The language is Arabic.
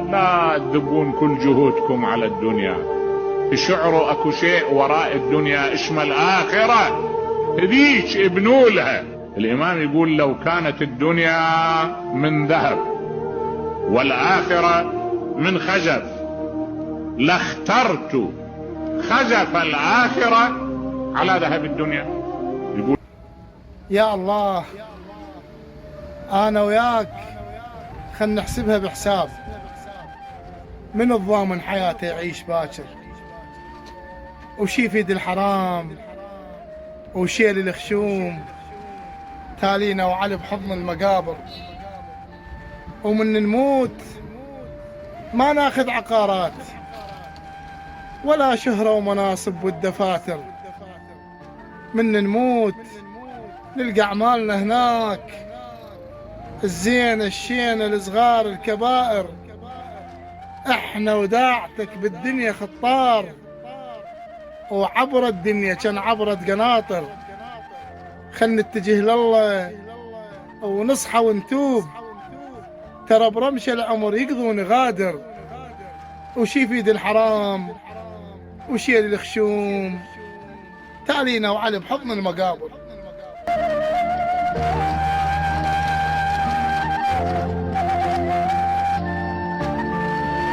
لا تذبون كل جهودكم على الدنيا، تشعروا اكو شيء وراء الدنيا اسمه الآخرة، هذيك ابنوا لها. الإمام يقول لو كانت الدنيا من ذهب والآخرة من خزف لاخترت خزف الآخرة على ذهب الدنيا. يقول يا الله، أنا وياك خلنا نحسبها بحساب، من الضامن حياته يعيش باكر، وشي في يد الحرام وشيل الخشوم تالينا وعلي بحضن المقابر، ومن نموت ما ناخذ عقارات ولا شهرة ومناصب والدفاتر، من نموت نلقى أعمالنا هناك، الزين الشين الصغار الكبائر، احنا وداعتك بالدنيا خطار، وعبر الدنيا كان عبرت قناطر، خلنا نتجه لله ونصحى ونتوب، ترى برمش العمر يقضي ونغادر، وشي في يد الحرام وشيل الخشوم تالينا وعلي بحضن المقابر.